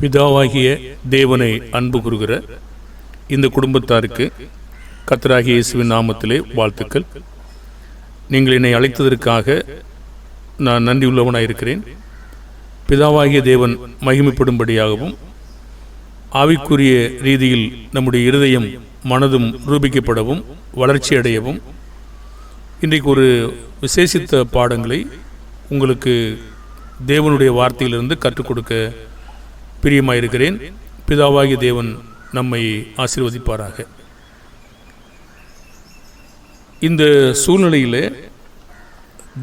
பிதாவாகிய தேவனை அன்பு கூறுகிற இந்த குடும்பத்தாருக்கு கர்த்தராகிய இயேசுவின் நாமத்திலே வாழ்த்துக்கள். நீங்கள் என்னை அழைத்ததற்காக நான் நன்றியுள்ளவனாக இருக்கிறேன். பிதாவாகிய தேவன் மகிமைப்படும்படியாகவும் ஆவிக்குரிய ரீதியில் நம்முடைய இருதயம் மனதும் ரூபிக்கப்படவும் வளர்ச்சி அடையவும் இன்றைக்கு ஒரு விசேஷித்த பாடங்களை உங்களுக்கு தேவனுடைய வார்த்தையிலிருந்து கற்றுக் கொடுக்க பிரியமாயிருக்கிறேன். பிதாவாகிய தேவன் நம்மை ஆசீர்வதிப்பாராக. இந்த சூழ்நிலையில்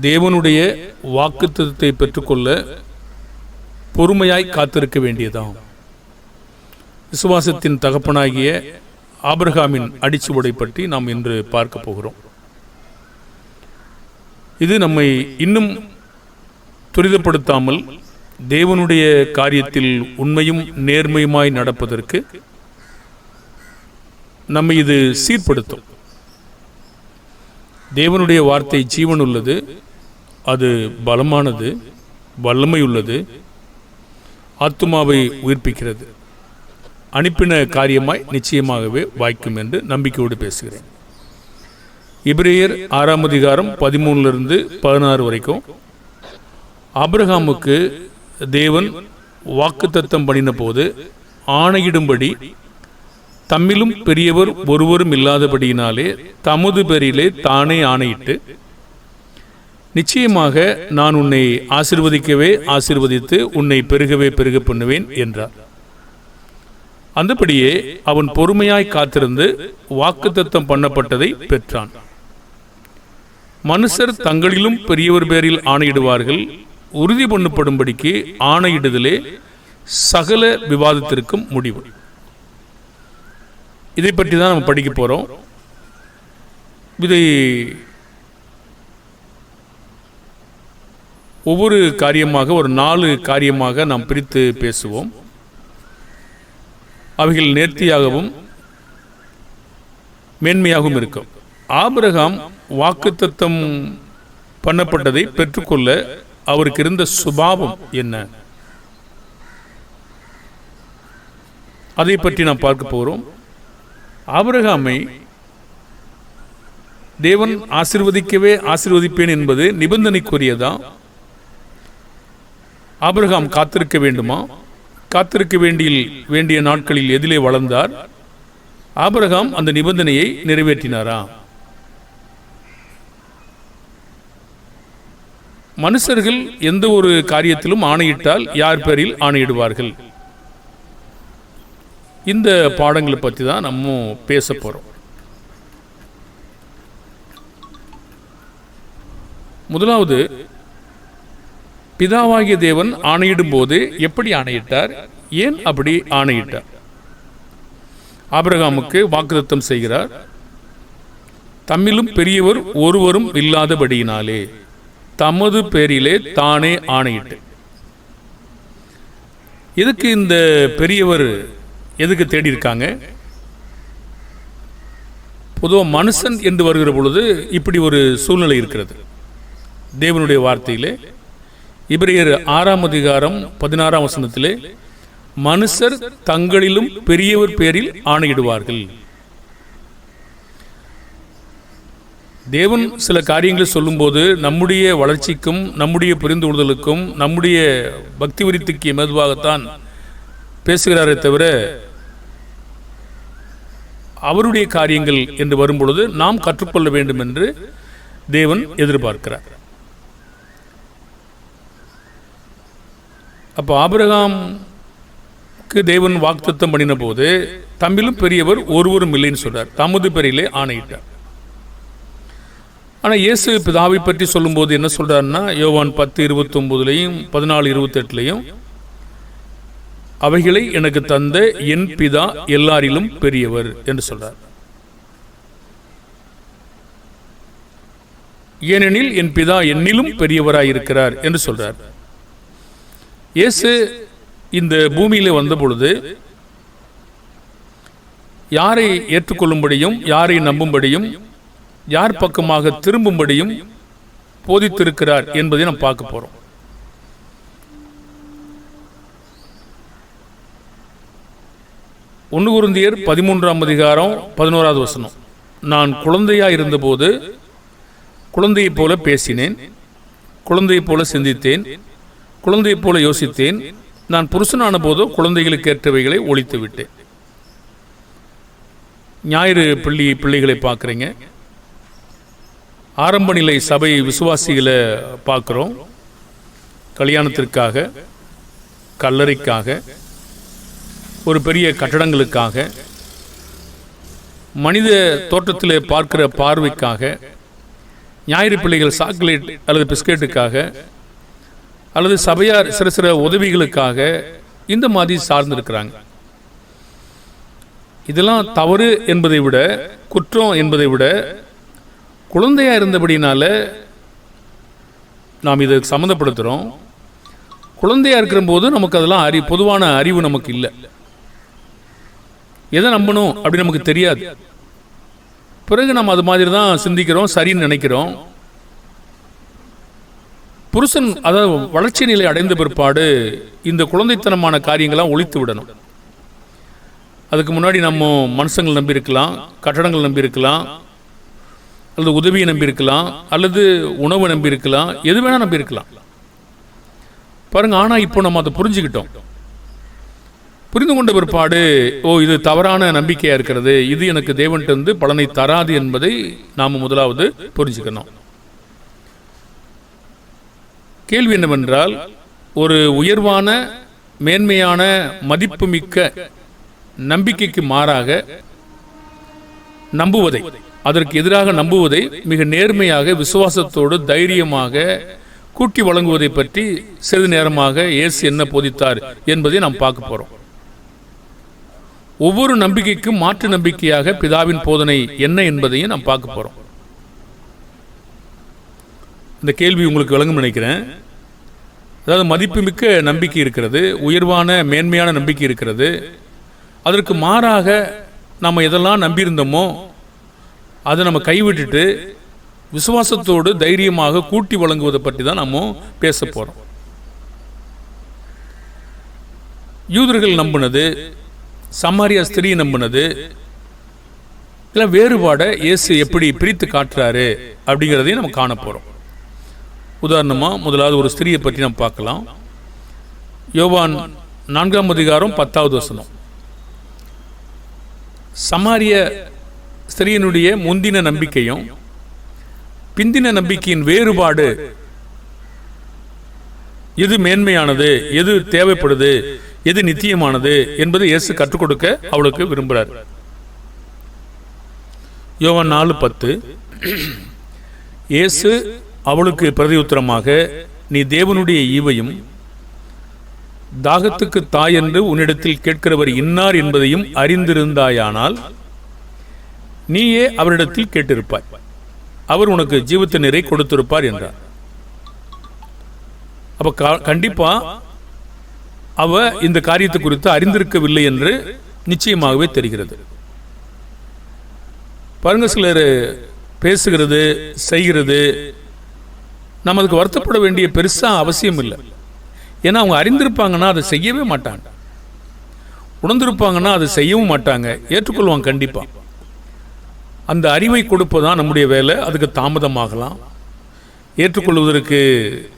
தேவனுடைய வாக்குத்தத்தத்தை பெற்றுக்கொள்ள பொறுமையாய் காத்திருக்க வேண்டியதாம். விசுவாசத்தின் தகப்பனாகிய ஆபிரகாமின் அடிச்சுவடை பற்றி நாம் இன்று பார்க்க போகிறோம். இது நம்மை இன்னும் துரிதப்படுத்தாமல் தேவனுடைய காரியத்தில் உண்மையும் நேர்மையுமாய் நடப்பதற்கு நம்மை இது சீர்படுத்தும். தேவனுடைய வார்த்தை ஜீவன் உள்ளது, அது பலமானது, வல்லமை உள்ளது, ஆத்துமாவை உயிர்ப்பிக்கிறது, அனுப்பின காரியமாய் நிச்சயமாகவே வாய்க்கும் என்று நம்பிக்கையோடு பேசுகிறேன். எபிரேயர் 6ஆம் அதிகாரம் 13-16 வரைக்கும் ஆபிரகாமுக்கு தேவன் வாக்குத்தத்தம் பண்ணின போது ஆணையிடும்படி தம்மிலும் பெரியவர் ஒருவரும் இல்லாதபடியினாலே தமது பேரிலே தானே ஆணையிட்டு, நிச்சயமாக நான் உன்னை ஆசீர்வதிக்கவே ஆசீர்வதித்து உன்னை பெருகவே பெருக பண்ணுவேன் என்றார். அந்தபடியே அவன் பொறுமையாய் காத்திருந்து வாக்குத்தத்தம் பண்ணப்பட்டதை பெற்றான். மனுஷர் தங்களிலும் பெரியவர் பேரில் ஆணையிடுவார்கள், உறுதி பண்ணப்படும்படிக்கு ஆணையிடுதலே சகல விவாதத்திற்கும் முடிவு. இதை பற்றி தான் நம்ம படிக்க போகிறோம். இதை ஒவ்வொரு காரியமாக ஒரு 4 காரியமாக நாம் பிரித்து பேசுவோம். அவைகள் நேர்த்தியாகவும் மேன்மையாகவும் இருக்கும். ஆபிரகாம் வாக்குத்தத்தம் பண்ணப்பட்டதை பெற்றுக்கொள்ள அவருக்கு இருந்த சுபாவம் என்ன, அதை பற்றி நாம் பார்க்க போகிறோம். ஆபிரகாமை தேவன் ஆசீர்வதிக்கவே ஆசீர்வதிப்பேன் என்பது நிபந்தனைக்குரியதா? ஆபிரகாம் காத்திருக்க வேண்டுமா? காத்திருக்க வேண்டிய நாட்களில் எதிலே வளர்ந்தார்? ஆபிரகாம் அந்த நிபந்தனையை நிறைவேற்றினாரா? மனுஷர்கள் எந்த ஒரு காரியத்திலும் ஆணையிட்டால் யார் பேரில் ஆணையிடுவார்கள்? இந்த பாடங்களை பற்றி தான் நம்ம பேச போகிறோம். முதலாவது, பிதாவாகிய தேவன் ஆணையிடும் போது எப்படி ஆணையிட்டார்? ஏன் அப்படி ஆணையிட்டார்? ஆபிரகாமுக்கு வாக்குத்தத்தம் செய்கிறார், தம்மிலும் பெரியவர் ஒருவரும் இல்லாதபடியினாலே தமது பேரிலே தானே ஆணையிட்டு. எதுக்கு இந்த பெரியவர் எதுக்கு தேடி இருக்காங்க? பொதுவாக மனுஷன் என்று வருகிற பொழுது இப்படி ஒரு சூழ்நிலை இருக்கிறது. தேவனுடைய வார்த்தையிலே எபிரேயர் 6ஆம் அதிகாரம் 16ஆம் வசனத்திலே மனுஷர் தங்களிலும் பெரியவர் பேரில் ஆணையிடுவார்கள். தேவன் சில காரியங்களை சொல்லும்போது நம்முடைய வளர்ச்சிக்கும் நம்முடைய புரிந்து கொள்ளுதலுக்கும் நம்முடைய பக்தி விருத்திக்கு மெதுவாகத்தான் பேசுகிறாரே தவிர அவருடைய காரியங்கள் என்று வரும்பொழுது நாம் கற்றுக்கொள்ள வேண்டும் என்று தேவன் எதிர்பார்க்கிறார். அப்போ ஆபிரகாமுக்கு தேவன் வாக்குத்தத்தம் பண்ணின போது தம்மிலும் பெரியவர் ஒருவரும் இல்லைன்னு சொல்றார், தமது பேரிலே ஆணையிட்டார். ஆனால் இயேசு பிதாவை பற்றி சொல்லும்போது என்ன சொல்றாருன்னா, யோவான் 10:29 14:28 அவைகளை எனக்கு தந்த என் பிதா எல்லாரிலும் பெரியவர் என்று சொல்றார். ஏனெனில் என் பிதா என்னிலும் பெரியவராயிருக்கிறார் என்று சொல்றார். இயேசு இந்த பூமியிலே வந்த பொழுது யாரை ஏற்றுக்கொள்ளும்படியும் யாரை நம்பும்படியும் யார் பக்கமாக திரும்பும்படியும் போதித்திருக்கிறார் என்பதை நாம் பார்க்க போறோம். 1 கொரிந்தியர் 13:11 நான் குழந்தையாக இருந்தபோது குழந்தையைப் போல பேசினேன், குழந்தையைப் போல சிந்தித்தேன், குழந்தையைப் போல யோசித்தேன். நான் புருஷனான போதோ குழந்தைகளுக்கு ஏற்றவைகளை ஒழித்து விட்டேன். ஞாயிறு பிள்ளைகளை பார்க்குறீங்க, ஆரம்ப நிலை சபை விசுவாசிகளை பார்க்குறோம். கல்யாணத்திற்காக, கல்லறைக்காக, ஒரு பெரிய கட்டடங்களுக்காக, மனித தோற்றத்தில் பார்க்கிற பார்வைக்காக, ஞாயிறு பிள்ளைகள் சாக்லேட் அல்லது பிஸ்கெட்டுக்காக, அல்லது சபையார் சில உதவிகளுக்காக இந்த மாதிரி சார்ந்திருக்கிறாங்க. இதெல்லாம் தவறு என்பதை விட, குற்றம் என்பதை விட, குழந்தையாக இருந்தபடினால நாம் இதை சம்மந்தப்படுத்துகிறோம். குழந்தையாக இருக்கிற போது நமக்கு அதெல்லாம் பொதுவான அறிவு நமக்கு இல்லை. எதை நம்பணும் அப்படின்னு நமக்கு தெரியாது. பிறகு நம்ம அது மாதிரி தான் சிந்திக்கிறோம், சரின்னு நினைக்கிறோம். புருஷன் அதாவது வளர்ச்சி நிலை அடைந்த பிற்பாடு இந்த குழந்தைத்தனமான காரியங்கள்லாம் ஒழித்து விடணும். அதுக்கு முன்னாடி நம்ம மனுஷங்களை நம்பி இருக்கலாம், கட்டடங்கள் நம்பி இருக்கலாம், அல்லது உதவியை நம்பி இருக்கலாம், அல்லது உணவை நம்பி இருக்கலாம், எது வேணா நம்பி இருக்கலாம் பாருங்க. ஆனால் இப்போ நம்ம அதை புரிஞ்சுக்கிட்டோம். புரிந்து கொண்ட பிற்பாடு இது தவறான நம்பிக்கையாக இருக்கிறது, இது எனக்கு தேவன்கிட்ட பலனை தராது என்பதை நாம் முதலாவது புரிஞ்சுக்கணும். கேள்வி என்னவென்றால், ஒரு உயர்வான மேன்மையான மதிப்புமிக்க நம்பிக்கைக்கு மாறாக நம்புவதை, அதற்கு எதிராக நம்புவதை மிக நேர்மையாக, விசுவாசத்தோடு, தைரியமாக கூட்டி வழங்குவதை பற்றி சிறிது நேரமாக இயேசு என்ன போதித்தார் என்பதை நாம் பார்க்க போறோம். ஒவ்வொரு நம்பிக்கைக்கும் மாற்று நம்பிக்கையாக பிதாவின் போதனை என்ன என்பதையும் நாம் பார்க்க போறோம். இந்த கேள்வி உங்களுக்கு விளங்கும் நினைக்கிறேன். அதாவது மதிப்புமிக்க நம்பிக்கை இருக்கிறது, உயர்வான மேன்மையான நம்பிக்கை இருக்கிறது. அதற்கு மாறாக நம்ம எதெல்லாம் நம்பியிருந்தோமோ அதை நம்ம கைவிட்டுட்டு விசுவாசத்தோடு தைரியமாக கூட்டி வழங்குவதை பற்றி தான் நம்ம பேச போறோம். யூதர்கள் நம்பினது, சமாரியா ஸ்திரீ நம்பினது, இல்லை வேறுபாடை இயேசு எப்படி பிரித்து காட்டுறாரு அப்படிங்கிறதையும் நம்ம காண போறோம். உதாரணமாக முதலாவது ஒரு ஸ்திரீயை பற்றி நம்ம பார்க்கலாம். யோவான் 4:10 சமாரிய ஸ்திரீயினுடைய முந்தின நம்பிக்கையும் பிந்தின நம்பிக்கையின் வேறுபாடு, எது மேன்மையானது, எது தேவைப்படுது, எது நித்தியமானது என்பதை இயேசு கற்றுக் கொடுக்க அவளுக்கு விரும்புகிறார். யோவான் 4:10 இயேசு அவளுக்கு பிரதியுத்தரமாக, நீ தேவனுடைய ஈவையும் தாகத்துக்கு தாய் என்று உன்னிடத்தில் கேட்கிறவர் இன்னார் என்பதையும் அறிந்திருந்தாயானால் நீயே அவரிடத்தில் கேட்டிருப்பாய், அவர் உனக்கு ஜீவத்த நீரை கொடுத்திருப்பார் என்றார். அப்ப கண்டிப்பா அவ இந்த காரியத்தை குறித்து அறிந்திருக்கவில்லை என்று நிச்சயமாகவே தெரிகிறது. பாருங்க, சிலர் பேசுகிறது, செய்கிறது, நம்ம அதுக்கு வருத்தப்பட வேண்டிய பெருசா அவசியம் இல்லை. ஏன்னா அவங்க அறிந்திருப்பாங்கன்னா அதை செய்யவே மாட்டாங்க, உணர்ந்திருப்பாங்கன்னா அதை செய்யவும் மாட்டாங்க, ஏற்றுக்கொள்வாங்க கண்டிப்பா. அந்த அறிவை கொடுப்பதான் நம்முடைய வேலை. அதுக்கு தாமதமாகலாம். ஏற்றுக்கொள்வதற்கு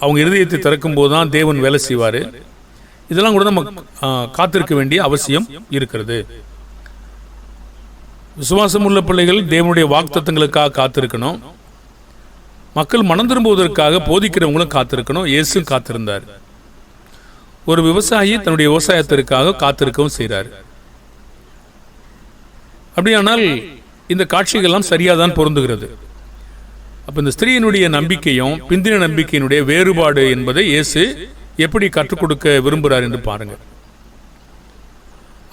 அவங்க இருதயத்தை திறக்கும் போது தான் தேவன் வேலை செய்வார். இதெல்லாம் கூட நம்ம காத்திருக்க வேண்டிய அவசியம் இருக்கிறது. விசுவாசம் உள்ள பிள்ளைகள் தேவனுடைய வாக்குத்தத்தங்களுக்காக காத்திருக்கணும். மக்கள் மனம் திரும்புவதற்காக போதிக்கிறவங்களும் காத்திருக்கணும். இயேசு காத்திருந்தார். ஒரு விவசாயி தன்னுடைய விவசாயத்திற்காக காத்திருக்கவும் செய்கிறார். அப்படியானால் இந்த காட்சிகள்லாம் சரியாதான் பொருந்துகிறது. அப்ப இந்த ஸ்திரீயினுடைய நம்பிக்கையும் பிந்தின நம்பிக்கையினுடைய வேறுபாடு என்பதை இயேசு எப்படி கற்றுக் கொடுக்க விரும்புகிறார் என்று பாருங்க.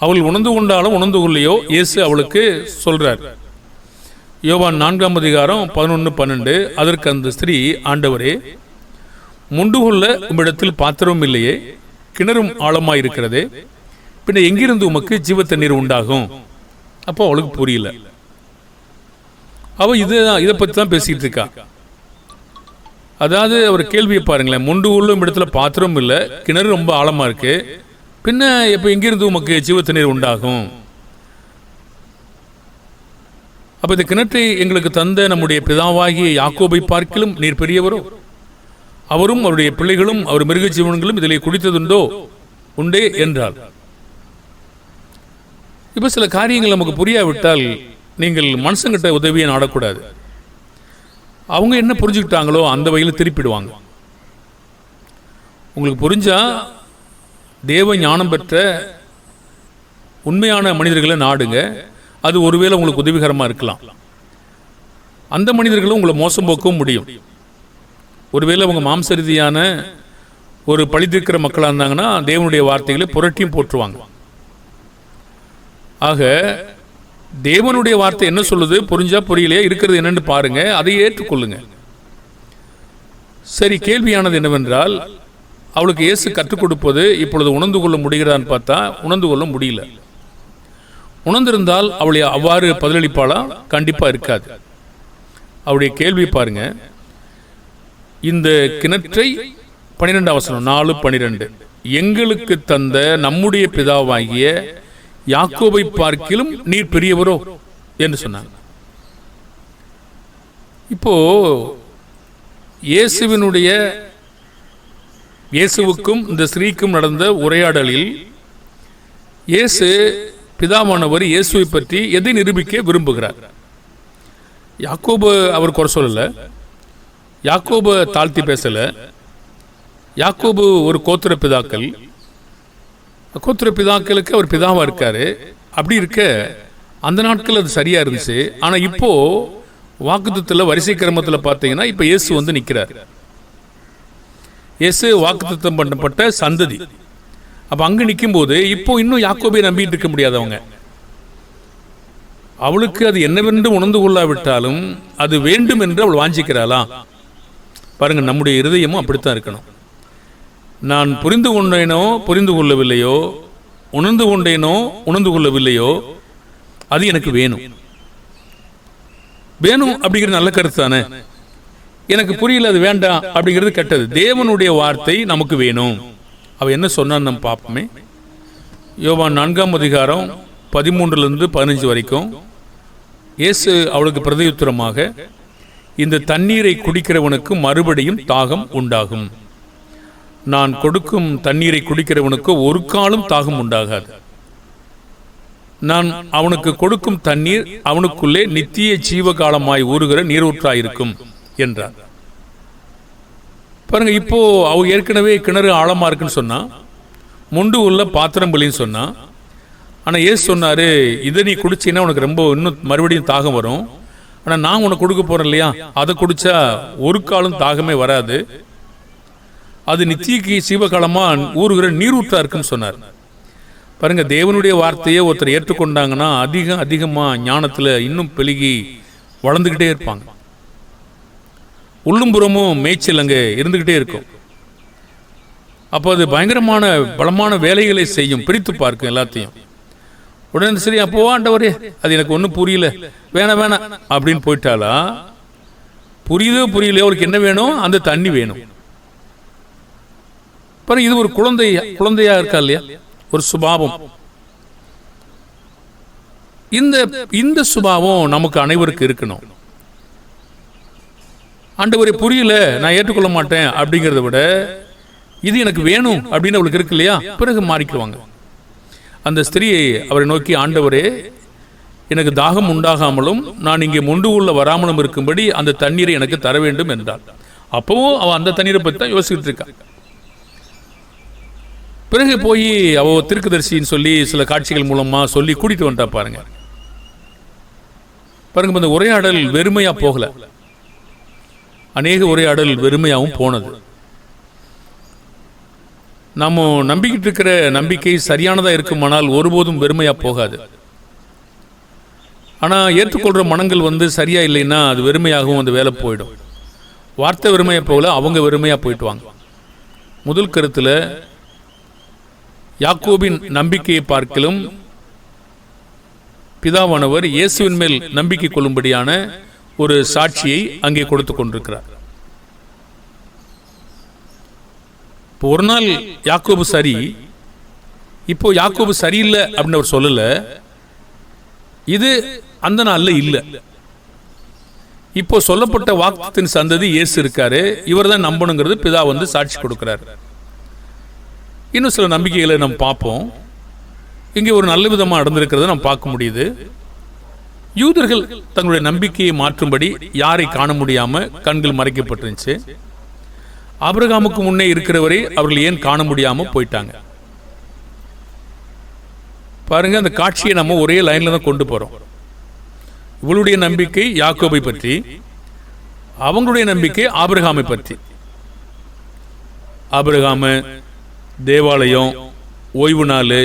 அவள் உணர்ந்து கொண்டாலும் உணர்ந்து கொள்ளையோ இயேசு அவளுக்கு சொல்றார். யோவான் 4:11-12 அதற்கு அந்த ஸ்திரீ, ஆண்டவரே, முண்டு கொள்ள உம்மிடத்தில் பாத்திரமும் இல்லையே, கிணறும் ஆழமாயிருக்கிறதே, பின்ன எங்கிருந்து உமக்கு ஜீவ தண்ணீர் உண்டாகும்? அப்போ அவளுக்கு புரியல. அவ இதை பற்றி தான் பேசிட்டு இருக்கா. அதாவது அவர் கேள்வியை பாருங்களேன், முண்டு கொள்ளும் இடத்துல பாத்திரம் இல்லை, கிணறு ரொம்ப ஆழமா இருக்கு, பின்ன இப்போ எங்கிருந்து உமக்கு ஜீவ தண்ணீர் உண்டாகும் அப்போ இந்த கிணற்றை எங்களுக்கு தந்த நம்முடைய பிதாவாகிய யாக்கோபை பார்க்கிலும் நீர் பெரியவரோ? அவரும் அவருடைய பிள்ளைகளும் அவர் மிருக ஜீவன்களும் இதிலே குடித்ததுண்டோ? உண்டே என்றார். இப்போ சில காரியங்கள் நமக்கு புரியாவிட்டால் நீங்கள் மனுஷங்கிட்ட உதவியை நாடக்கூடாது. அவங்க என்ன புரிஞ்சுக்கிட்டாங்களோ அந்த வகையில் திருப்பிடுவாங்க. உங்களுக்கு புரிஞ்சா தேவ ஞானம் பெற்ற உண்மையான மனிதர்களை நாடுங்க. அது ஒருவேளை உங்களுக்கு உதவிகரமாக இருக்கலாம். அந்த மனிதர்களும் உங்களை மோசம் போக்கவும் முடியும். ஒருவேளை உங்கள் மாம்ச ரீதியான ஒரு பழித்திருக்கிற மக்களாக இருந்தாங்கன்னா தேவனுடைய வார்த்தைகளை புரட்டியும் போட்டுருவாங்க. ஆக தேவனுடைய வார்த்தை என்ன சொல்லுது, புரிஞ்சா புரியலையா, இருக்கிறது என்னன்னு பாருங்க, அதை ஏற்றுக்கொள்ளுங்க. சரி, கேள்வியானது என்னவென்றால், அவளுக்கு இயேசு கற்றுக் கொடுப்பது இப்பொழுது உணர்ந்து கொள்ள முடிகிறதான்னு பார்த்தா உணர்ந்து கொள்ள முடியல. உணர்ந்திருந்தால் அவளை அவ்வாறு பதிலளிப்பாளா? கண்டிப்பா இருக்காது. அவருடைய கேள்வி பாருங்க. இந்த கிணற்றை 12 வசனம் 4:12 எங்களுக்கு தந்த நம்முடைய பிதாவாகிய யாக்கோபை பார்க்கிலும் நீர் பெரியவரோ என்று சொன்னாங்க. இப்போ இயேசுவுக்கும் இந்த ஸ்திரீக்கும் நடந்த உரையாடலில் இயேசு பிதாவானவர் இயேசுவை பற்றி எதை நிரூபிக்க விரும்புகிறார்? யாக்கோபு அவர் குறை சொல்லல, யாக்கோபு தாழ்த்தி பேசல. யாக்கோபு ஒரு கோத்திர பிதாக்கள், கோத்திர பிதாக்களுக்கு அவர் பிதாவா இருக்காரு. அப்படி இருக்க அந்த நாட்கள் அது சரியா இருந்துச்சு. ஆனா இப்போ வாக்குத்தத்தத்தில் வரிசை கிரமத்தில் பார்த்தீங்கன்னா இப்ப இயேசு வந்து நிற்கிறார். இயேசு வாக்குத்தத்தம் பண்ணப்பட்ட சந்ததி. அப்ப அங்க நிற்கும் போது இப்போ இன்னும் யாக்கோபை நம்பிட்டு இருக்க முடியாதவங்க. அவளுக்கு அது என்னவென்று உணர்ந்து கொள்ளாவிட்டாலும் அது வேண்டும் என்று அவள் வாஞ்சிக்கிறாளா? பாருங்க, நம்முடைய இருதயமும் அப்படித்தான் இருக்கணும். நான் புரிந்து கொண்டேனோ புரிந்து கொள்ளவில்லையோ, உணர்ந்து கொண்டேனோ உணர்ந்து கொள்ளவில்லையோ, அது எனக்கு வேணும். வேணும் அப்படிங்கிறது நல்ல கருத்து தானே. எனக்கு புரியல, அது வேண்டாம் அப்படிங்கிறது கெட்டது. தேவனுடைய வார்த்தை நமக்கு வேணும். அவ என்ன சொன்னான்னு நம்ம பார்ப்போமே. யோவான் 4ஆம் அதிகாரம் 13-15 வரைக்கும் இயேசு அவளுக்கு பிரதியுத்தரமாக, இந்த தண்ணீரை குடிக்கிறவனுக்கு மறுபடியும் தாகம் உண்டாகும். நான் கொடுக்கும் தண்ணீரை குடிக்கிறவனுக்கு ஒரு காலம் தாகம் உண்டாகாது. நான் அவனுக்கு கொடுக்கும் தண்ணீர் அவனுக்குள்ளே நித்திய ஜீவகாலமாய் ஊறுகிற நீரூற்றாயிருக்கும் என்றார். பாருங்க, இப்போ அவ ஏற்கனவே கிணறு ஆழமா இருக்குன்னு சொன்னா, முண்டு உள்ள பாத்திரம் பலின்னு சொன்னா. ஆனா ஏசு சொன்னாரு, இதை நீ குடிச்சீன்னா உனக்கு ரொம்ப இன்னும் மறுபடியும் தாகம் வரும். ஆனா நான் உனக்கு கொடுக்க போறேன் இல்லையா, அதை குடிச்சா ஒரு காலம் தாகமே வராது. அது நித்திய ஜீவகாலமா ஊறுகிற நீரூற்றா இருக்குன்னு சொன்னார். பாருங்க, தேவனுடைய வார்த்தையை ஒருத்தர் ஏற்றுக்கொண்டாங்கன்னா அதிகமா ஞானத்துல இன்னும் பெருகி வளர்ந்துகிட்டே இருப்பாங்க. உள்ளும் புறமும் மேய்ச்சல் அங்கே இருந்துகிட்டே இருக்கும். அப்போ அது பயங்கரமான பலமான வேலைகளை செய்யும், பிரித்து பார்க்கும் எல்லாத்தையும். உடனே சரி, அப்போ ஆண்டவரே அது எனக்கு ஒன்றும் புரியல, வேணாம் அப்படின்னு போயிட்டாலா? புரியுதோ புரியலையோ, அவருக்கு என்ன வேணும்? அந்த தண்ணி வேணும். பாருங்க, இது ஒரு குழந்தையா இருக்கா இல்லையா, ஒரு சுபாவம். இந்த சுபாவம் நமக்கு அனைவருக்கு இருக்கணும். ஆண்டவரே புரியல, நான் ஏற்றுக்கொள்ள மாட்டேன் அப்படிங்கிறத விட இது எனக்கு வேணும் அப்படின்னு அவளுக்கு இருக்கு இல்லையா, பிறகு மாறிக்குவாங்க. அந்த ஸ்திரியை அவரை நோக்கி, ஆண்டவரே எனக்கு தாகம் உண்டாகாமலும் நான் இங்கே முண்டு உள்ள வராமலும் இருக்கும்படி அந்த தண்ணீரை எனக்கு தர வேண்டும் என்றார். அப்பவும் அவ அந்த தண்ணீரை பற்றி தான் யோசிச்சுட்டு இருக்கா. பிறகு போய் அவ தீர்க்கதரிசின்னு சொல்லி சில காட்சிகள் மூலமா சொல்லி கூட்டிட்டு வந்துட்டா. பாருங்க, இந்த உரையாடல் வெறுமையா போகல, அநேக உரையாடல் வெறுமையாகவும் போனது. நம்ம நம்பிக்கிட்டு இருக்கிற நம்பிக்கை சரியானதா இருக்குமானால் ஒருபோதும் வெறுமையா போகாது. ஆனா ஏற்றுக்கொள்ற மனங்கள் சரியா இல்லைன்னா அது வெறுமையாகவும் அந்த வேலை போயிடும். வார்த்தை வெறுமையா போகல, அவங்க வெறுமையா போயிட்டு வாங்க. முதல் கருத்துல யாக்கோபின் நம்பிக்கையை பார்க்கலும் பிதாவானவர் இயேசுவின் மேல் நம்பிக்கை கொள்ளும்படியான ஒரு சாட்சியை அங்கே கொடுத்து கொண்டிருக்கிறார். இப்போ ஒரு நாள் யாக்கோபு சரி, இப்போ யாக்கோபு சரியில்லை அப்படின்னு அவர் சொல்லல. இது அந்த நாள்ல இல்லை, இப்போ சொல்லப்பட்ட வாக்குத்தத்தின் சந்ததி இயேசு இருக்காரு, இவர் தான் நம்பணுங்கிறது பிதா சாட்சி கொடுக்கிறார். இன்னும் சில நம்பிக்கைகளை நம்ம பார்ப்போம். இங்கே ஒரு நல்ல விதமாக நடந்திருக்கிறத நம்ம பார்க்க முடியுது. யூதர்கள் தங்களுடைய நம்பிக்கையை மாற்றும்படி யாரை காண முடியாம கண்கள் மறைக்கப்பட்டிருந்துச்சு. ஆபிரகாமுக்கு முன்னே இருக்கிறவரை அவர்கள் ஏன் காண முடியாம போயிட்டாங்க? பாருங்க, அந்த காட்சியை நம்ம ஒரே லைன்ல தான் கொண்டு போறோம். இவளுடைய நம்பிக்கை யாக்கோபை பற்றி, அவங்களுடைய நம்பிக்கை ஆபிரகாமை பற்றி. ஆபிரகாம தேவாலயம், ஓய்வு நாள்,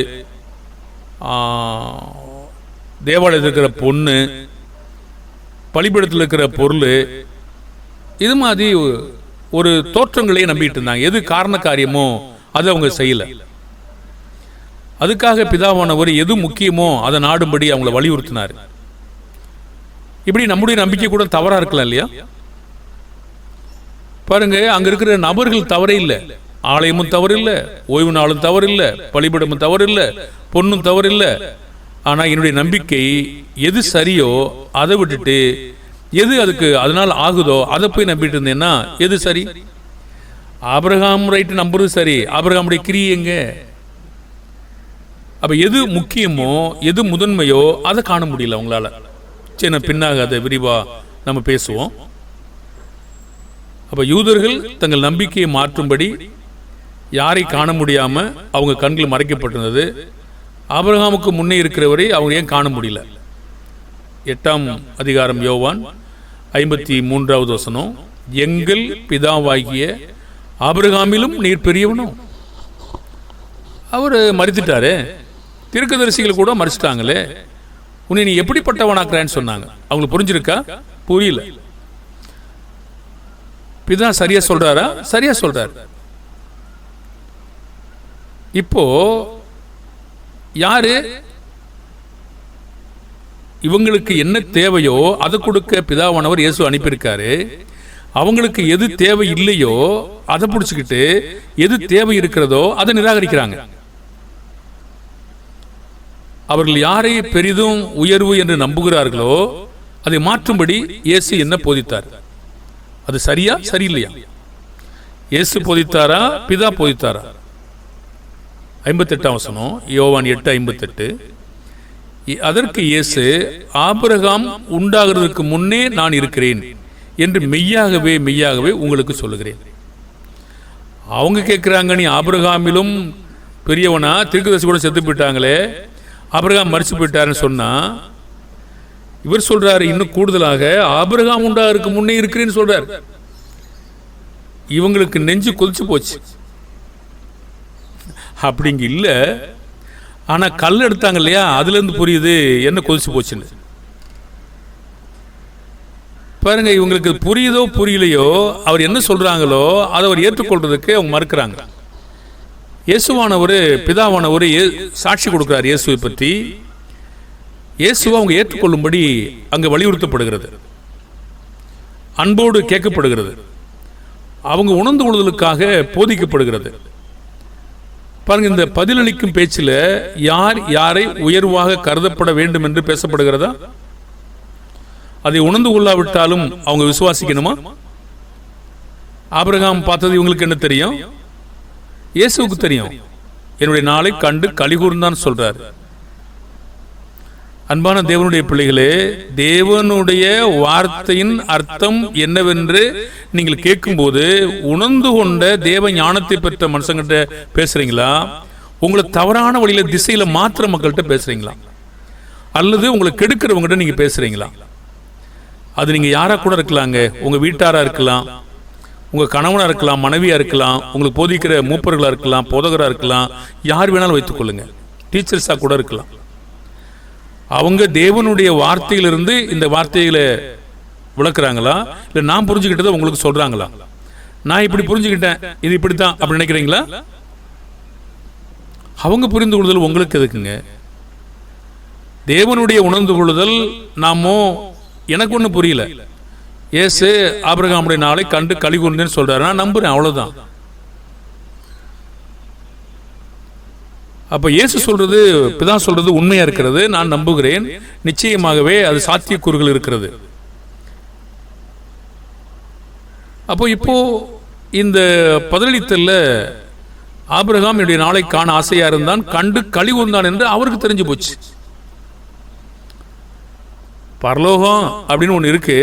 தேவாலயத்தில் இருக்கிற பொண்ணு, பலிபீடத்தில் இருக்கிற பொருள், இது மாதிரி ஒரு தோற்றங்களையே நம்பிட்டு இருந்தாங்க. எது காரண காரியமோ அதை அவங்க செய்யல. அதுக்காக பிதாவானவர் எது முக்கியமோ அதை நாடும்படி அவங்களை வலியுறுத்தினார். இப்படி நம்முடைய நம்பிக்கை கூட தவறா இருக்கலாம் இல்லையா? பாருங்க, அங்க இருக்கிற நபர்கள் தவறே இல்லை, ஆலயமும் தவறு இல்லை, ஓய்வு நாளும் தவறு இல்லை, பலிபீடமும் தவறு இல்லை, பொண்ணும் தவறு இல்லை. ஆனா என்னுடைய நம்பிக்கை எது சரியோ அதை விட்டுட்டு எது அதுக்கு அதனால் ஆகுதோ அதை போய் நம்பிட்டு இருந்தேன்னா எது சரி? ஆபிரகாம் ரைட்டு நம்புறது சரி, ஆபிரகாமுடைய கிரியை எங்க? அப்ப எது முக்கியமோ எது முதன்மையோ அதை காண முடியல உங்களால. சரி, பின்னாக அதை விரிவா நம்ம பேசுவோம். அப்ப யூதர்கள் தங்கள் நம்பிக்கையை மாற்றும்படி யாரை காண முடியாம அவங்க கண்கள் மறைக்கப்பட்டிருந்தது. ஆபிரகாமுக்கு முன்னே இருக்கிறவரை அவங்க ஏன் காண முடியல? 8ஆம் அதிகாரம் யோவான் 53வது வசனம், எங்கள் பிதாவாகிய ஆபிரகாமிலும் நீர் பெரியவனோ. அவர் மறித்துட்டாரு, தீர்க்கதரிசிகள் கூட மறிச்சிட்டாங்களே, உன்னை நீ எப்படிப்பட்டவனாக்குறான்னு சொன்னாங்க. அவங்களுக்கு புரிஞ்சிருக்கா? புரியல. பிதா சரியா சொல்றாரா? சரியா சொல்றாரு. இப்போ யாரு இவங்களுக்கு என்ன தேவையோ அதை கொடுக்க பிதாவானவர் இயேசு அனுப்பியிருக்காரு. அவங்களுக்கு எது தேவை இல்லையோ அதை பிடிச்சுக்கிட்டு எது தேவை இருக்கிறதோ அதை நிராகரிக்கிறாங்க. அவர்கள் யாரை பெரிதும் உயர்வு என்று நம்புகிறார்களோ அதை மாற்றும்படி இயேசு என்ன போதித்தார்? அது சரியா சரியில்லையா? இயேசு போதித்தாரா பிதா போதித்தாரா? 58ஆம் வசனம், யோவான் 8:58. அதற்கு இயேசு, ஆபிரகாம் உண்டாகிறதுக்கு முன்னே நான் இருக்கிறேன் என்று மெய்யாகவே மெய்யாகவே உங்களுக்கு சொல்லுகிறேன். அவங்க கேட்கிறாங்க, நீ ஆபிரகாமிலும் பெரியவனா? தீர்க்கதரிசி கூட செத்து போயிட்டாங்களே, ஆபிரகாம் மரிச்சு போயிட்டாருன்னு சொன்னா, இவர் சொல்றாரு இன்னும் கூடுதலாக ஆபிரகாம் உண்டாகிறதுக்கு முன்னே இருக்கிறேன்னு சொல்றாரு. இவங்களுக்கு நெஞ்சு கொதிச்சு போச்சு. அப்படிங்க இல்ல, ஆனா கல் எடுத்தாங்க இல்லையா, அதுல இருந்து புரியுது என்ன கொதிச்சு போச்சுன்னு. பாருங்க, இவங்களுக்கு புரியுதோ புரியலையோ அவர் என்ன சொல்றாங்களோ அதை அவர் ஏற்றுக்கொள்றதுக்கு அவங்க மறுக்கிறாங்க. இயேசுவானவர் பிதாவானவர் சாட்சி கொடுக்கிறார் இயேசுவை பற்றி. இயேசுவை அவங்க ஏற்றுக்கொள்ளும்படி அங்கு வலியுறுத்தப்படுகிறது, அன்போடு கேட்கப்படுகிறது, அவங்க உணர்ந்து கொள்வதற்காக போதிக்கப்படுகிறது. பாருங்க, இந்த பதிலளிக்கும் பேச்சில் யார் யாரை உயர்வாக கருதப்பட வேண்டும் என்று பேசப்படுகிறதா? அதை உணர்ந்து கொள்ளாவிட்டாலும் அவங்க விசுவாசிக்கணுமா? ஆபிரகாம் பார்த்தது இவங்களுக்கு என்ன தெரியும்? இயேசுவுக்கு தெரியும். என்னுடைய நாளை கண்டு கலிகூர்ந்தான் சொல்றார். அன்பான தேவனுடைய பிள்ளைகளே, தேவனுடைய வார்த்தையின் அர்த்தம் என்னவென்று நீங்கள் கேட்கும்போது உணர்ந்து கொண்ட தேவ ஞானத்தை பெற்ற மனுஷங்கிட்ட பேசுறீங்களா? உங்களை தவறான வழியில திசையில மாத்திர மக்கள்கிட்ட பேசுறீங்களா? அல்லது உங்களை கெடுக்கிறவங்ககிட்ட நீங்க பேசுறீங்களா? அது நீங்க யாரா கூட இருக்கலாங்க. உங்க வீட்டாரா இருக்கலாம், உங்க கணவனா இருக்கலாம், மனைவியா இருக்கலாம், உங்களுக்கு போதிக்கிற மூப்பர்களா இருக்கலாம், போதகரா இருக்கலாம், யார் வேணாலும் வைத்துக் கொள்ளுங்க. டீச்சர்ஸா கூட இருக்கலாம். அவங்க தேவனுடைய வார்த்தையிலிருந்து இந்த வார்த்தைகளை விளக்குறாங்களா, இல்லை நான் புரிஞ்சுக்கிட்டதை உங்களுக்கு சொல்றாங்களா? நான் இப்படி புரிஞ்சுக்கிட்டேன், இது இப்படித்தான் அப்படி நினைக்கிறீங்களா? அவங்க புரிந்து கொள்ளுதல் உங்களுக்கு எதுக்குங்க? தேவனுடைய உணர்ந்து கொள்ளுதல் நாமோ எனக்கு ஒன்றும் புரியல. இயேசு ஆபிரகாமுடைய நாளை கண்டு கலிகூர்ந்தேன்னு சொல்றாரு, நான் நம்புறேன், அவ்வளவுதான். அப்ப இயேசு சொல்றது, பிதா சொல்றது உண்மையா இருக்கிறது, நான் நம்புகிறேன். நிச்சயமாகவே அது சாத்தியக்கூறுகள் இருக்கிறது. அப்போ இப்போ இந்த பதிலளித்தல்ல ஆபிரகாம் என்னுடைய நாளை காண ஆசையா இருந்தான், கண்டு களி கூர்ந்தான் என்று அவருக்கு தெரிஞ்சு போச்சு. பரலோகம் அப்படின்னு ஒன்று இருக்கு.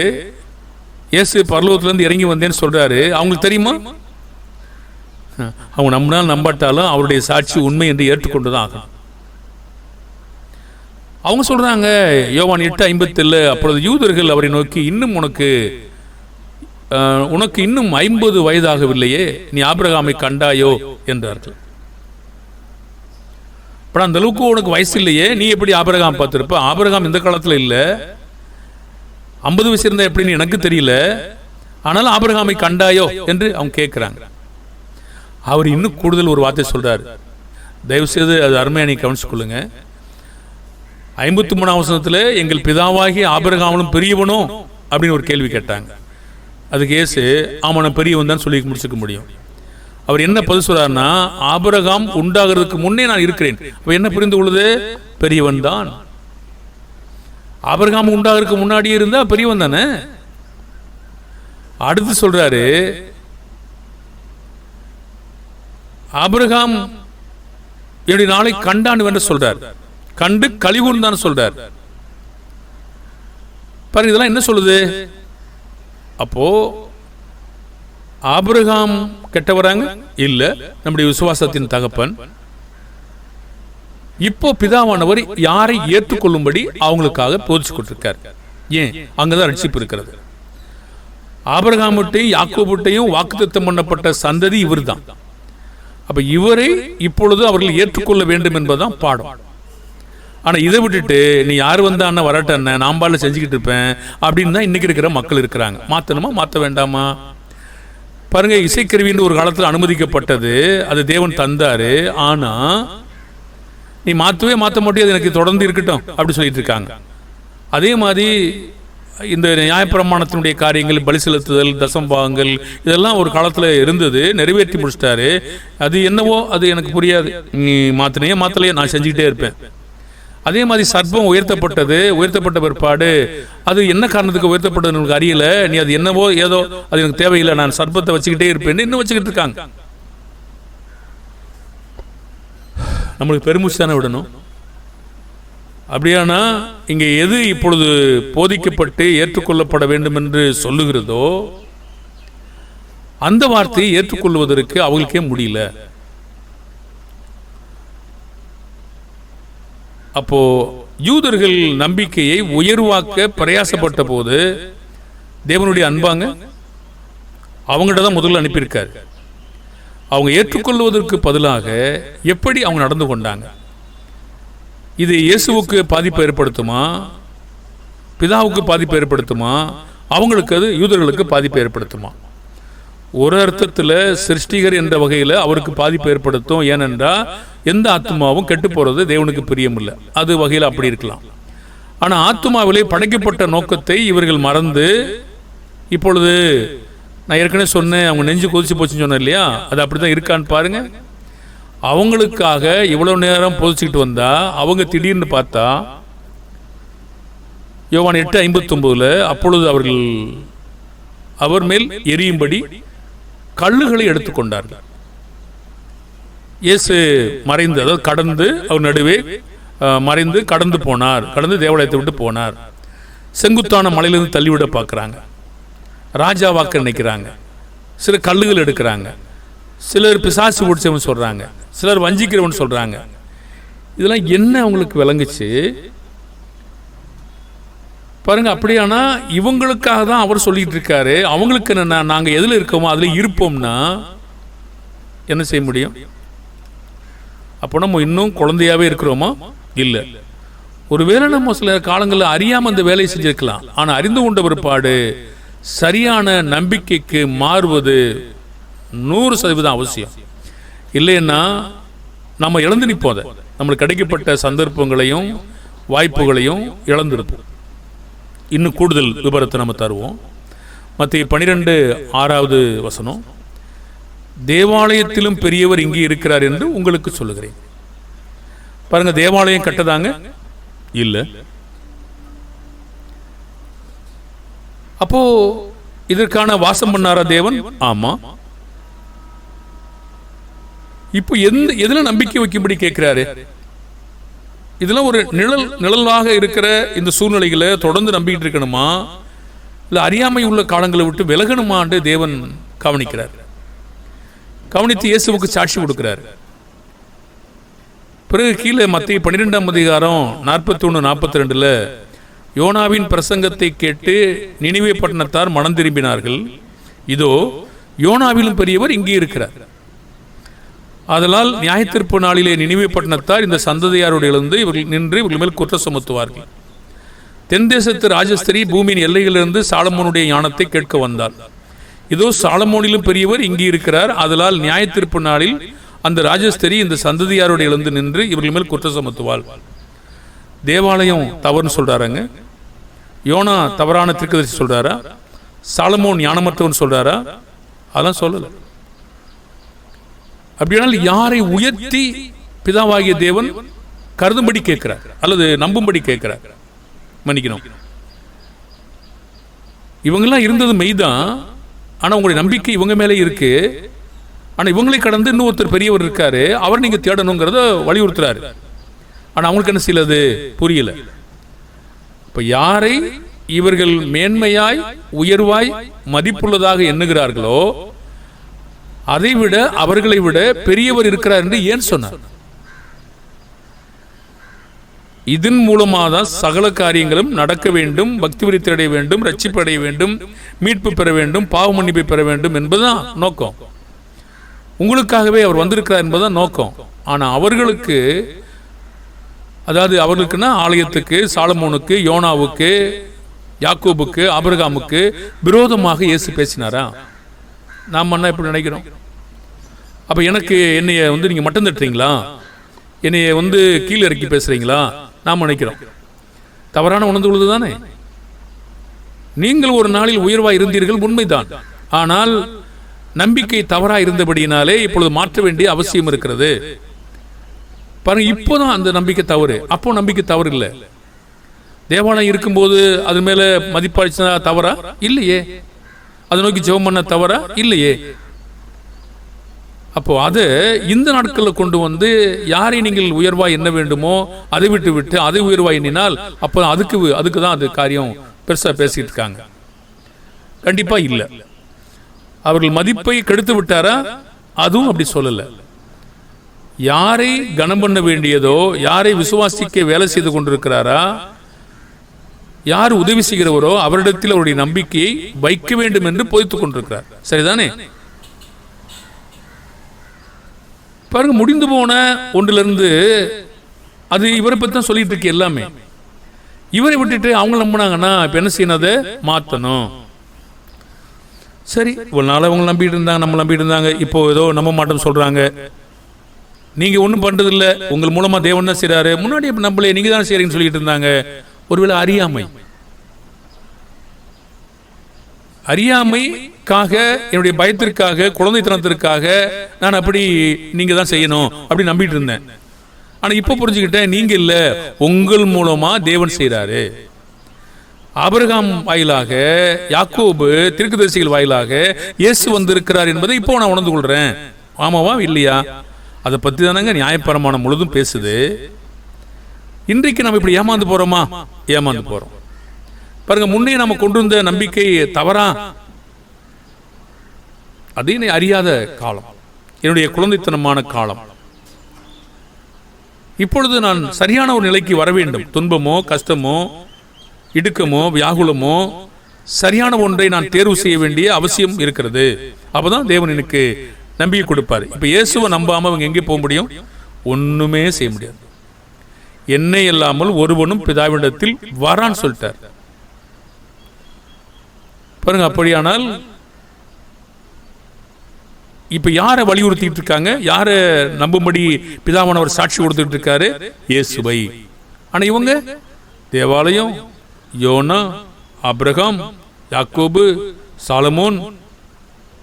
இயேசு பரலோகத்திலிருந்து இறங்கி வந்தேன்னு சொல்றாரு. அவங்களுக்கு தெரியுமா? அவங்க நம்பினாலும் நம்பாட்டாலும் அவருடைய சாட்சி உண்மை என்று ஏற்றுக்கொண்டுதான் ஆகும். அவங்க சொல்றாங்க யோவான் 8:57, அப்பொழுது யூதர்கள் அவரை நோக்கி, இன்னும் உனக்கு இன்னும் 50 வயதாகவில்லையே, நீ ஆபிரகாமை கண்டாயோ என்றார்கள். அந்த அளவுக்கு உனக்கு வயசு இல்லையே, நீ எப்படி ஆபிரகாம் பார்த்திருப்ப? ஆபிரகாம் இந்த காலத்தில் இல்லை, 50 வயசு இருந்தா எப்படின்னு எனக்கு தெரியல, ஆனாலும் ஆபிரகாமை கண்டாயோ என்று அவங்க கேட்கிறாங்க. அவர் இன்னும் கூடுதல் ஒரு வார்த்தை சொல்றாரு. தயவு செய்து அது அருமையா நீ கவனிச்சு கொள்ளுங்க. 53ஆம் வசனத்தில் எங்கள் பிதாவாகி ஆபிரகாமனும் பெரியவனோ அப்படின்னு ஒரு கேள்வி கேட்டாங்க. அதுக்கு இயேசு ஆமான பெரியவன் தான் சொல்லி முடிச்சுக்க முடியும். அவர் என்ன பதில் சொல்றாருன்னா, ஆபிரகாம் உண்டாகிறதுக்கு முன்னே நான் இருக்கிறேன். என்ன புரிந்து கொள்ளுது? பெரியவன் தான். ஆபிரகாம் உண்டாகிறதுக்கு முன்னாடியே இருந்தா பெரியவன் தானே. அடுத்து சொல்றாரு, ஆபிரகாம் என்னுடைய நாளை கண்டான் என்று சொல்றார், கண்டு களி கூர்ந்தான் சொல்றார். பாருங்க, இதெல்லாம் என்ன சொல்லுது? அப்போ ஆபிரகாம் கெட்டவராங்க இல்ல, நம்முடைய விசுவாசத்தின் தகப்பன். இப்போ பிதாவானவர் யாரை ஏற்றுக்கொள்ளும்படி அவங்களுக்காக போதிச்சு கொடுத்திருக்கார். ஏன்? அங்கதான் ரட்சிப்பு இருக்கிறது. ஆபிரகாமுட்டையும் யாக்கோபுட்டையும் வாக்குத்தத்தம் பண்ணப்பட்ட சந்ததி இவர் தான். அப்ப இவரை இப்பொழுது அவர்கள் ஏற்றுக்கொள்ள வேண்டும் என்பதுதான் பாடம். ஆனா இதை விட்டுட்டு நீ யார் வந்தா அண்ணா வரட்ட அண்ணன் நாம்பால செஞ்சுக்கிட்டு இருப்பேன் அப்படின்னு தான் இன்னைக்கு இருக்கிற மக்கள் இருக்கிறாங்க. மாத்தணுமா மாற்ற வேண்டாமா? பாருங்க, இசைக்கருவின்னு ஒரு காலத்தில் அனுமதிக்கப்பட்டது, அது தேவன் தந்தாரு. ஆனா நீ மாற்றவே மாற்ற முடியாது, எனக்கு தொடர்ந்து இருக்கட்டும் அப்படி சொல்லிட்டு இருக்காங்க. அதே மாதிரி இந்த நியாயப்பிரமாணத்தினுடைய காரியங்கள், பலி செலுத்துதல், தசம்பாகங்கள், இதெல்லாம் ஒரு காலத்தில் இருந்தது, நிறைவேற்றி முடிச்சிட்டாரு. அது என்னவோ அது எனக்கு புரியாது, நீ மாத்தினையே மாத்தலையே நான் செஞ்சுக்கிட்டே இருப்பேன். அதே மாதிரி சர்ப்பம் உயர்த்தப்பட்ட பிற்பாடு அது என்ன காரணத்துக்கு உயர்த்தப்பட்டது எனக்கு அறியல, நீ அது என்னவோ ஏதோ அது எனக்கு தேவையில்லை, நான் சர்ப்பத்தை வச்சுக்கிட்டே இருப்பேன் இன்னும் வச்சுக்கிட்டு இருக்காங்க. நம்மளுக்கு பெருமூச்சு தானே விடணும். அப்படியானா இங்கே எது இப்பொழுது போதிக்கப்பட்டு ஏற்றுக்கொள்ளப்பட வேண்டும் என்று சொல்லுகிறதோ அந்த வார்த்தையை ஏற்றுக்கொள்வதற்கு அவங்களுக்கே முடியல. அப்போ யூதர்கள் நம்பிக்கையை உயர்வாக்க பிரயாசப்பட்ட போது தேவனுடைய அன்பாங்க அவங்கள்ட்ட தான் முதல்ல அனுப்பியிருக்காரு. அவங்க ஏற்றுக்கொள்வதற்கு பதிலாக எப்படி அவங்க நடந்து கொண்டாங்க, இது இயேசுவுக்கு பாதிப்பை ஏற்படுத்துமா, பிதாவுக்கு பாதிப்பை ஏற்படுத்துமா, அவங்களுக்கு அது யூதர்களுக்கு பாதிப்பை ஏற்படுத்துமா? ஒரு அர்த்தத்தில் சிருஷ்டிகர் என்ற வகையில் அவருக்கு பாதிப்பு ஏற்படுத்தும். ஏனென்றால் எந்த ஆத்மாவும் கெட்டு போகிறது தேவனுக்கு பிரியம் இல்லை, அது வகையில் அப்படி இருக்கலாம். ஆனால் ஆத்மாவிலே படைக்கப்பட்ட நோக்கத்தை இவர்கள் மறந்து, இப்பொழுது நான் ஏற்கனவே சொன்னேன், அவங்க நெஞ்சு கொதிச்சு போச்சுன்னு சொன்னேன் இல்லையா, அது அப்படி தான் இருக்கான்னு பாருங்க. அவங்களுக்காக இவ்வளவு நேரம் போதிச்சுக்கிட்டு வந்தா அவங்க திடீர்னு பார்த்தா யோவான் 8:59 அப்பொழுது அவர்கள் அவர் மேல் எரியும்படி கல்லுகளை எடுத்துக்கொண்டார்கள். இயேசு மறைந்து, அதாவது கடந்து, அவர் நடுவே மறைந்து கடந்து போனார், கடந்து தேவாலயத்தை விட்டு போனார். செங்குத்தான மலையிலிருந்து தள்ளிவிட பார்க்குறாங்க, ராஜாவாக்க நினைக்கிறாங்க, சில கல்லுகள் எடுக்கிறாங்க, சிலர் பிசாசு பிடிச்சவன் சொல்றாங்க, சிலர் வஞ்சிக்கிறவன் சொல்றாங்க. இதெல்லாம் என்ன அவங்களுக்கு விளங்குச்சு பாருங்க. அப்படியானா இவங்களுக்காக தான் அவர் சொல்லிட்டு இருக்காரு. அவங்களுக்கு என்ன, நாங்க எதுல இருக்கோமோ அதுல இருப்போம்னா என்ன செய்ய முடியும்? அப்போ நம்ம இன்னும் குழந்தையாவே இருக்கிறோமா? இல்லை. ஒருவேளை நம்ம சில காலங்களில் அறியாம அந்த வேலையை செஞ்சிருக்கலாம். ஆனா அறிந்து கொண்ட பிற்பாடு சரியான நம்பிக்கைக்கு மாறுவது 100% அவசியம். இல்லைன்னா நம்ம இழந்து நிற்போம். நம்மளுக்கு கிடைக்கப்பட்ட சந்தர்ப்பங்களையும் வாய்ப்புகளையும் இழந்திருப்போம். இன்னும் கூடுதல் விபரத்தை நம்ம தருவோம். மத்திய 12:6 தேவாலயத்திலும் பெரியவர் இங்கே இருக்கிறார் என்று உங்களுக்கு சொல்லுகிறேன். பாருங்க, தேவாலயம் கட்டதாங்க இல்ல. அப்போ இதற்கான வாசம் பண்ணாரா தேவன்? ஆமா. இப்போ எதுல நம்பிக்கை வைக்கும்படி கேட்கிறாரு? இதெல்லாம் ஒரு நிழலாக இருக்கிற இந்த சூழ்நிலைகளை தொடர்ந்து நம்பிக்கிட்டு இருக்கணுமா, இல்ல அறியாமை உள்ள காலங்களை விட்டு விலகணுமான்னு தேவன் கவனிக்கிறார். கவனித்து இயேசுவுக்கு சாட்சி கொடுக்கிறார். பிறகு கீழே மத்திய 12ஆம் அதிகாரம் 41-42 யோனாவின் பிரசங்கத்தை கேட்டு நினிவே பட்டணத்தார் மனம் திரும்பினார்கள். இதோ யோனாவிலும் பெரியவர் இங்கே இருக்கிறார். அதனால் நியாயத்தீர்ப்பு நாளிலே நினிவே பட்டணத்தார் இந்த சந்ததியாரோடு எழுந்து இவர்கள் மேல் குற்றம் சுமத்துவார்கள். தென் தேசத்து ராஜஸ்திரி பூமியின் எல்லைகளிலிருந்து சாலமோனுடைய ஞானத்தை கேட்க வந்தார். இதோ சாலமோனிலும் பெரியவர் இங்கே இருக்கிறார். அதனால் நியாயத்தீர்ப்பு நாளில் அந்த ராஜஸ்திரி இந்த சந்ததியாரோடு எழுந்து நின்று இவர்கள் மேல் குற்றம் சுமத்துவாள். தேவாலயம் தவறுன்னு சொல்றாருங்க. யோனா தவறான தீர்க்கதரிசி சொல்றாரா? சாலமோன் ஞானமற்றவன் சொல்றாரா? அதெல்லாம் சொல்லல. அப்படியானால் யாரை உயர்த்தி பிதாவாகிய தேவன் கருதும்படி கேட்கிறார் அல்லது நம்பும்படி கேட்கிறார்? மன்னிக்கணும், இவங்கெல்லாம் இருந்தது மெய்தான். ஆனால் உங்களுடைய நம்பிக்கை இவங்க மேலே இருக்கு. ஆனால் இவங்களை கடந்து இன்னும் ஒருத்தர் பெரியவர் இருக்காரு, அவர் நீங்க தேடணுங்கிறத வலியுறுத்துறாரு. ஆனால் அவங்களுக்கு என்ன செய்யறது புரியல. இப்ப யாரை இவர்கள் மேன்மையாய் உயர்வாய் மதிப்புள்ளதாக எண்ணுகிறார்களோ அதை விட அவர்களை விட பெரியவர் இருக்கிறார் என்று ஏன் சொன்னார்? இதன் மூலமாக தான் சகல காரியங்களும் நடக்க வேண்டும், பக்தி விருத்தி அடைய வேண்டும், ரட்சிப்பு அடைய வேண்டும், மீட்பு பெற வேண்டும், பாவ மன்னிப்பை பெற வேண்டும் என்பதுதான் நோக்கம். உங்களுக்காகவே அவர் வந்திருக்கிறார் என்பதுதான் நோக்கம். ஆனா அவர்களுக்கு, அதாவது அவர்களுக்குன்னா ஆலயத்துக்கு, சாலமோனுக்கு, யோனாவுக்கு, யாக்கோபுக்கு, ஆபிரகாமுக்கு விரோதமாக இயேசு பேசினாரா? நாம் என்ன இப்படி நினைக்கிறோம்? அப்ப எனக்கு என்னைய நீங்க மட்டம் தட்டுறீங்களா, என்னைய கீழே இறக்கி பேசுறீங்களா நாம் நினைக்கிறோம். தவறான உணர்ந்து கொள்வது தானே. நீங்கள் ஒரு நாளில் உயர்வாய் இருந்தீர்கள், உண்மைதான். ஆனால் நம்பிக்கை தவறா இருந்தபடியினாலே இப்பொழுது மாற்ற வேண்டிய அவசியம் இருக்கிறது. பாருங்க, இப்போதான் அந்த நம்பிக்கை தவறு, அப்போ நம்பிக்கை தவறு இல்லை. தேவாலயம் இருக்கும்போது அது மேல மதிப்பாய்ச்சா தவறா? இல்லையே. அதை நோக்கி ஜெபம் பண்ண தவறா? இல்லையே. அப்போ அது இந்த நாட்களில் கொண்டு யாரை நீங்கள் உயர்வாய் எண்ண வேண்டுமோ அதை விட்டு அதை உயர்வாய் எண்ணினால் அப்போ அதுக்கு தான் அது காரியம் பெருசா பேசிட்டு இருக்காங்க. கண்டிப்பா இல்லை. அவர்கள் மதிப்பை கெடுத்து விட்டாரா? அதுவும் அப்படி சொல்லல. யாரை கனம் பண்ண வேண்டியதோ, யாரை விசுவாசிக்க வேலை செய்து கொண்டிருக்கிறாரா, யார் உதவி செய்கிறவரோ அவரிடத்தில் அவருடைய நம்பிக்கையை வைக்க வேண்டும் என்று போதித்துக் கொண்டிருக்கிறார். சரிதானே? பாருங்க, முடிந்து போன ஒன்றிலிருந்து அது இவரை பத்தி தான் சொல்லிட்டு இருக்கு எல்லாமே. இவரை விட்டுட்டு அவங்க நம்பினாங்கன்னா இப்ப என்ன செய்யணும்? அதை மாற்றணும். சரி, ஒரு நாள் அவங்க நம்பிட்டு இருந்தாங்க, நம்ம நம்பிட்டு இருந்தாங்க, இப்போ ஏதோ நம்ப மாட்டோம்னு சொல்றாங்க. நீங்க ஒன்றும் பண்றது இல்லை, உங்கள் மூலமா தேவன் தான் செய்றாரு, முன்னாடி நம்மளே நீங்க தானே செய்றீங்கன்னு சொல்லிட்டு இருந்தாங்க. ஒருவேளை அறியாமைக்காக, என்னுடைய பயத்திற்காக, குழந்தைத்தனத்திற்காக நான் அப்படி நீங்க தான் செய்யணும் அப்படி நம்பிட்டு இருந்தேன். ஆனா இப்ப புரிஞ்சுக்கிட்டேன், நீங்க இல்ல, உங்கள் மூலமா தேவன் செய்றாரு. ஆபிரகாம் வாயிலாக, யாக்கோபு தீர்க்கதரிசிகள் வாயிலாக இயேசு வந்திருக்கிறார் என்பதை இப்போ நான் உணர்ந்து கொள்றேன். ஆமாவா இல்லையா? அதை பத்தி தானங்க நியாயப்பிரமாணம் முழுதும் பேசுது. இன்றைக்கு நம்ம இப்படி ஏமாந்து போறோமா? ஏமாந்து போறோம். பாருங்க, முன்னே நம்ம கொண்டு வந்த நம்பிக்கை தவறா? அதே அறியாத காலம், என்னுடைய குழந்தைத்தனமான காலம். இப்பொழுது நான் சரியான ஒரு நிலைக்கு வர வேண்டும். துன்பமோ, கஷ்டமோ, இடுக்கமோ, வியாகுலமோ, சரியான ஒன்றை நான் தேர்வு செய்ய வேண்டிய அவசியம் இருக்கிறது. அப்பதான் தேவன் எனக்கு நம்பிக்கை கொடுப்பாரு. இப்ப இயேசுவை நம்பாம அவங்க எங்கே போக முடியும்? ஒண்ணுமே செய்ய முடியாது. என்னை இல்லாமல் ஒருவனும் பிதாவிடத்தில் வரான்னு சொல்லிட்டார். பாருங்க, அப்படியானால் இப்ப யாரை வலியுறுத்திட்டு இருக்காங்க? யாரை நம்பும்படி பிதாவானவர் சாட்சி கொடுத்துட்டு இருக்காரு? இயேசுவை. ஆனா இவங்க தேவாலயம், யோனா, ஆபிரகாம், யாக்கோபு, சாலமோன்,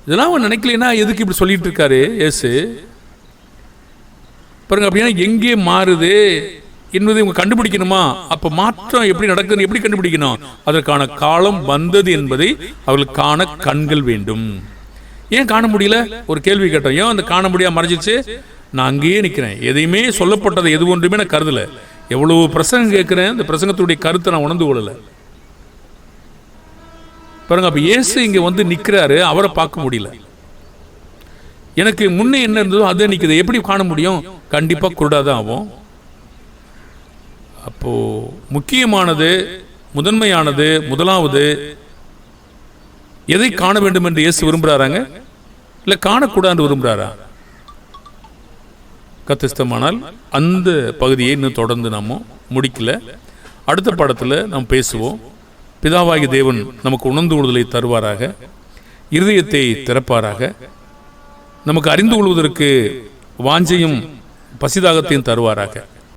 இதெல்லாம் அவன் நினைக்கலன்னா எதுக்கு இப்படி சொல்லிட்டு இருக்காரு இயேசு? பாருங்க, அப்படின்னா எங்கே மாறுது? என்பதை இவங்க கண்டுபிடிக்கணுமா? அப்போ மாற்றம் எப்படி நடக்குதுன்னு எப்படி கண்டுபிடிக்கணும்? அதற்கான காலம் வந்தது என்பதை அவர்கள் காண கண்கள் வேண்டும். ஏன் காண முடியல? ஒரு கேள்வி கேட்டோம். ஏன் அந்த காண முடியாம மறைஞ்சிச்சு? நான் அங்கேயே நிற்கிறேன். எதையுமே சொல்லப்பட்டதை எது ஒன்றுமே நான் கருதலை. எவ்வளவு பிரசங்கம் கேட்குறேன், இந்த பிரசங்கத்துடைய கருத்தை நான் உணர்ந்து கொள்ளலை. பாருங்க, அப்போ இயேசு இங்கே வந்து நிற்கிறாரு, அவரை பார்க்க முடியல. எனக்கு முன்னே என்ன இருந்ததோ அதை நிற்குது, எப்படி காண முடியும்? கண்டிப்பாக குருடாதான் ஆகும். அப்போ முக்கியமானது, முதன்மையானது, முதலாவது எதை காண வேண்டும் என்று இயேசு விரும்புகிறாராங்க, இல்லை காணக்கூடாது விரும்புகிறாரா? கத்திஸ்தமானால் அந்த பகுதியை இன்னும் தொடர்ந்து நாம் முடிக்கல. அடுத்த பாடத்தில் நாம் பேசுவோம். பிதாவாகி தேவன் நமக்கு உணர்ந்து கொள்வதை தருவாராக, இருதயத்தை திறப்பாராக, நமக்கு அறிந்து கொள்வதற்கு வாஞ்சையும் பசிதாகத்தையும் தருவாராக.